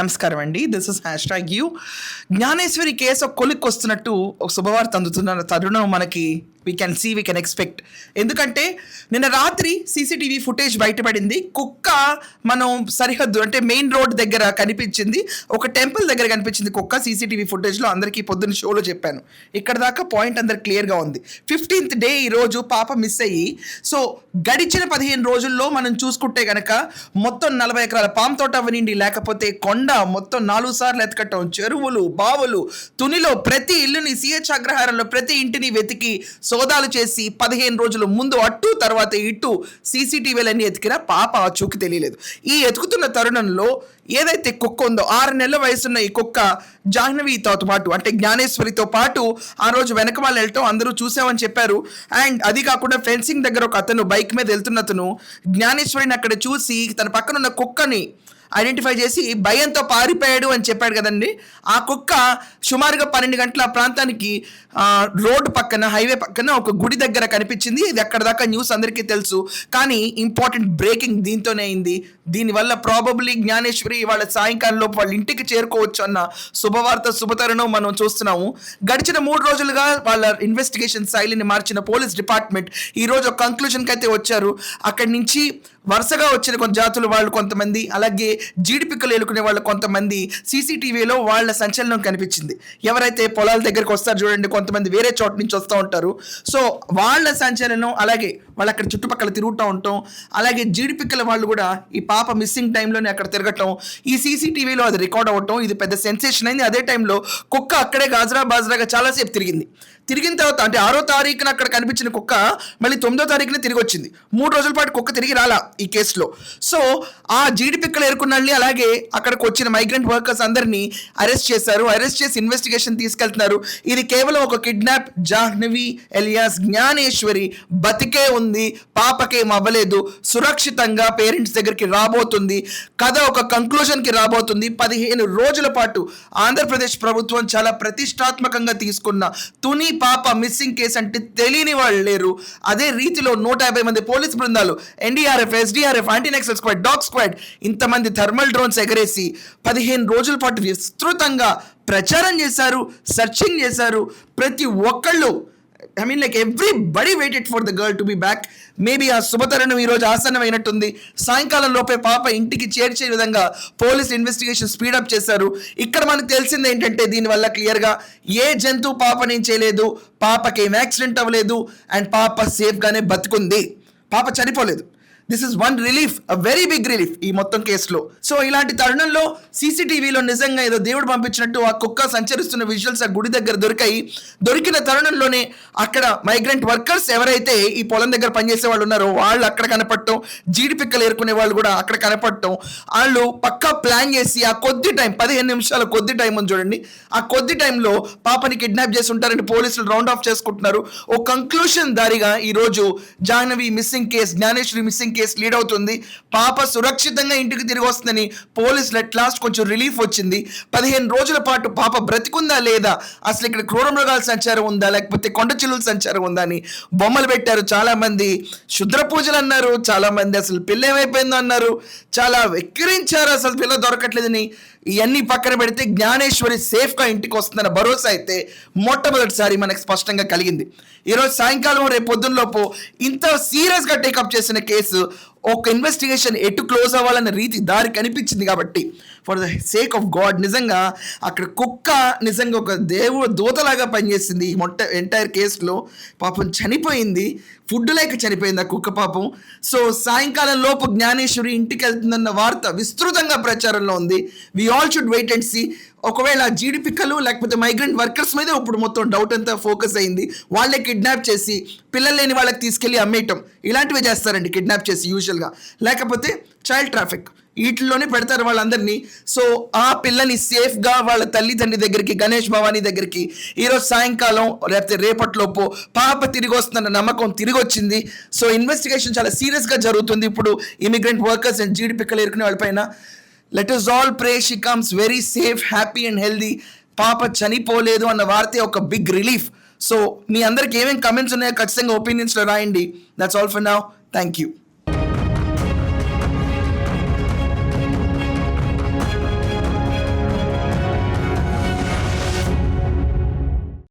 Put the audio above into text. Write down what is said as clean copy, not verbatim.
నమస్కారం అండి. This is #you. Gnaneshwari case ఒక కొలిక్కి వస్తున్నట్టు ఒక శుభవార్త అందుతున్న తరుణం మనకి వీ కెన్ ఎక్స్పెక్ట్. ఎందుకంటే నిన్న రాత్రి సీసీటీవీ ఫుటేజ్ బయటపడింది. కుక్క మనం సరిహద్దు అంటే మెయిన్ రోడ్ దగ్గర కనిపించింది, ఒక టెంపుల్ దగ్గర కనిపించింది కుక్క సీసీటీవీ ఫుటేజ్లో. అందరికీ పొద్దున్న షోలో చెప్పాను. ఇక్కడ దాకా పాయింట్ అందరికి క్లియర్గా ఉంది. 15th డే ఈరోజు పాప మిస్ అయ్యి, సో గడిచిన 15 రోజుల్లో మనం చూసుకుంటే కనుక మొత్తం 40 ఎకరాల పామ్ తోట అవనిండి, లేకపోతే కొండ మొత్తం 4 సార్లు ఎతకటం, చెరువులు, బావులు, తునిలో ప్రతి ఇల్లుని, సిహెచ్ అగ్రహారంలో ప్రతి ఇంటిని వెతికి సోదాలు చేసి 15 రోజులు ముందు అట్టు తర్వాత ఇటు సీసీటీవీలన్నీ ఎతికిన పాప ఆ చూకి తెలియలేదు. ఈ ఎతుకుతున్న తరుణంలో ఏదైతే కుక్క ఉందో 6 నెలల వయసున్న ఈ కుక్క జాహ్నవితో పాటు అంటే జ్ఞానేశ్వరితో పాటు ఆ రోజు వెనక వాళ్ళు వెళ్ళటం అందరూ చూసామని చెప్పారు. అండ్ అది కాకుండా ఫెన్సింగ్ దగ్గర ఒక అతను బైక్ మీద వెళ్తున్నతను జ్ఞానేశ్వరిని అక్కడ చూసి తన పక్కన ఉన్న కుక్కని ఐడెంటిఫై చేసి భయంతో పారిపోయాడు అని చెప్పాడు కదండి. ఆ కుక్క సుమారుగా 12 గంటల ఆ ప్రాంతానికి రోడ్డు పక్కన, హైవే పక్కన ఒక గుడి దగ్గర కనిపించింది. ఇది అక్కడ దాకా న్యూస్ అందరికీ తెలుసు. కానీ ఇంపార్టెంట్ బ్రేకింగ్ దీంతోనే అయింది. దీనివల్ల ప్రాబబ్లీ జ్ఞానేశ్వరి వాళ్ళ సాయంకాలంలోపు వాళ్ళ ఇంటికి చేరుకోవచ్చు అన్న శుభవార్త, శుభతరుణం మనం చూస్తున్నాము. గడిచిన 3 రోజులుగా వాళ్ళ ఇన్వెస్టిగేషన్ శైలిని మార్చిన పోలీస్ డిపార్ట్మెంట్ ఈరోజు ఒక కంక్లూజన్కి అయితే వచ్చారు. అక్కడి నుంచి వరుసగా వచ్చిన కొంత జాతులు వాళ్ళు కొంతమంది, అలాగే జీడిపిక్కలు ఏలుకునే వాళ్ళు కొంతమంది సీసీటీవీలో వాళ్ళ సంచలనం కనిపించింది. ఎవరైతే పొలాల దగ్గరికి వస్తారు చూడండి, కొంతమంది వేరే చోట నుంచి వస్తూ ఉంటారు. సో వాళ్ళ సంచలనం, అలాగే వాళ్ళు అక్కడ చుట్టుపక్కల తిరుగుతూ ఉంటాం, అలాగే జీడిపిక్కల వాళ్ళు కూడా ఈ పాప మిస్సింగ్ టైంలోనే అక్కడ తిరగటం, ఈ సీసీటీవీలో అది రికార్డ్ అవ్వటం, ఇది పెద్ద సెన్సేషన్ అయింది. అదే టైంలో కుక్క అక్కడే బాజరాగా చాలాసేపు తిరిగిన తర్వాత అంటే 6వ తారీఖున అక్కడ కనిపించిన కుక్క మళ్ళీ 9వ తారీఖున తిరిగి వచ్చింది. 3 రోజుల పాటు కుక్క తిరిగి రాలా ఈ కేసులో. సో ఆ జీడిపిక్కలు ఏరుకున్నాళ్ళని, అలాగే అక్కడికి వచ్చిన మైగ్రెంట్ వర్కర్స్ అందరినీ అరెస్ట్ చేశారు. అరెస్ట్ చేసి ఇన్వెస్టిగేషన్ తీసుకెళ్తున్నారు. ఇది కేవలం ఒక కిడ్నాప్. జాహ్నవి ఎలియాస్ జ్ఞానేశ్వరి బతికే ఉంది, పాపకేం అవ్వలేదు, సురక్షితంగా పేరెంట్స్ దగ్గరికి రాబోతుంది. కథ ఒక కంక్లూజన్కి రాబోతుంది. 15 రోజుల పాటు ఆంధ్రప్రదేశ్ ప్రభుత్వం చాలా ప్రతిష్టాత్మకంగా తీసుకున్న తుని పాప మిస్సింగ్ కేసు అంటే తెలియని వాళ్ళు లేరు. అదే రీతిలో 150 మంది పోలీస్ బృందాలు, NDRF, SDRF, anti Naxal squad, dog squad, ఇంతమంది థర్మల్ డ్రోన్స్ ఎగరేసి 15 రోజుల పాటు విస్తృతంగా ప్రచారం చేశారు, సర్చింగ్ చేశారు. ప్రతి ఒక్కళ్ళు everybody waited for the girl to be back. Maybe ఆ శుభతరుణం ఈరోజు ఆసన్నమైనట్టుంది. సాయంకాలం లోపే పాప ఇంటికి చేర్చే విధంగా పోలీస్ ఇన్వెస్టిగేషన్ స్పీడప్ చేశారు. ఇక్కడ మనకు తెలిసింది ఏంటంటే దీనివల్ల క్లియర్గా ఏ జంతువు పాపనేం చేయలేదు, పాపకి ఏం యాక్సిడెంట్ అవ్వలేదు, అండ్ పాప సేఫ్గానే బతుకుంది, పాప చనిపోలేదు. This is one relief, a very big relief ఈ మొత్తం కేసులో. సో ఇలాంటి తరుణంలో సీసీటీవీలో నిజంగా ఏదో దేవుడు పంపించినట్టు ఆ కుక్క సంచరిస్తున్న విజువల్స్ ఆ గుడి దగ్గర దొరికిన తరుణంలోనే అక్కడ మైగ్రెంట్ వర్కర్స్ ఎవరైతే ఈ పొలం దగ్గర పనిచేసే వాళ్ళు ఉన్నారో వాళ్ళు అక్కడ కనపడటం, జీడిపిక్కలు ఏరుకునే వాళ్ళు కూడా అక్కడ కనపడటం. వాళ్ళు పక్కా ప్లాన్ చేసి ఆ కొద్ది టైం, 15 నిమిషాల కొద్ది టైం ఉంది చూడండి, ఆ కొద్ది టైంలో పాపని కిడ్నాప్ చేసి ఉంటారని పోలీసులు రౌండ్ ఆఫ్ చేసుకుంటున్నారు. ఓ కంక్లూషన్ దారిగా ఈరోజు Jahnavi missing case, Gnaneshwari missing case lead అవుతుంది. పాప సురక్షితంగా ఇంటికి తిరిగి వస్తుందని పోలీసులు అట్ లాస్ట్ కొంచెం రిలీఫ్ వచ్చింది. 15 రోజుల పాటు పాప బ్రతికుందా లేదా, అసలు ఇక్కడ క్రూర మృగాల సంచారం ఉందా, లేకపోతే కొండ చిల్లుల సంచారం ఉందా అని బొమ్మలు పెట్టారు. చాలా మంది శుద్ర పూజలు అన్నారు, చాలా మంది అసలు పిల్ల ఏమైపోయిందో అన్నారు, చాలా వెక్కిరించారు అసలు పిల్ల దొరకట్లేదని. ఇవన్నీ పక్కన పెడితే జ్ఞానేశ్వరి సేఫ్గా ఇంటికి వస్తుందన్న భరోసా అయితే మొట్టమొదటిసారి మనకు స్పష్టంగా కలిగింది. ఈరోజు సాయంకాలం రేపు పొద్దున్నలోపు ఇంత సీరియస్గా టేకప్ చేసిన కేసు ఒక ఇన్వెస్టిగేషన్ ఎటు క్లోజ్ అవ్వాలన్న రీతి దారి కనిపించింది. కాబట్టి for the sake of God నిజంగా అక్కడ కుక్క నిజంగా ఒక దేవుడు దూతలాగా పనిచేసింది. ఈ ఎంటైర్ కేసులో పాపం చనిపోయింది, ఫుడ్ లేక చనిపోయింది ఆ కుక్క పాపం. సో సాయంకాలం లోపు జ్ఞానేశ్వరి ఇంటికి వెళ్తుందన్న వార్త విస్తృతంగా ప్రచారంలో ఉంది. We all should wait and see. ఒకవేళ జీడిపిక్కలు లేకపోతే మైగ్రెంట్ వర్కర్స్ మీద ఇప్పుడు మొత్తం డౌట్ అంతా ఫోకస్ అయింది. వాళ్ళే కిడ్నాప్ చేసి పిల్లలు లేని వాళ్ళకి తీసుకెళ్ళి అమ్మేయటం, ఇలాంటివే చేస్తారండి కిడ్నాప్ చేసి యూజువల్గా. లేకపోతే చైల్డ్ ట్రాఫిక్, వీటిల్లోనే పెడతారు వాళ్ళందరినీ. సో ఆ పిల్లని సేఫ్గా వాళ్ళ తల్లిదండ్రి దగ్గరికి, గణేష్ భవానీ దగ్గరికి ఈరోజు సాయంకాలం లేకపోతే రేపట్లోపు పాప తిరిగి వస్తుందన్న నమ్మకం తిరిగి వచ్చింది. సో ఇన్వెస్టిగేషన్ చాలా సీరియస్గా జరుగుతుంది ఇప్పుడు ఇమిగ్రెంట్ వర్కర్స్ అండ్ జీడిపిక్కలు ఎరుకునే వాళ్ళపైన. Let us all pray she comes very safe, happy and healthy. పాప చనిపోలేదు అన్న వార్తే ఒక బిగ్ రిలీఫ్. సో మీ అందరికి ఏమేమి కమెంట్స్ ఉన్నాయో ఖచ్చితంగా ఒపీనియన్స్లో రాయండి. That's all for now. Thank you.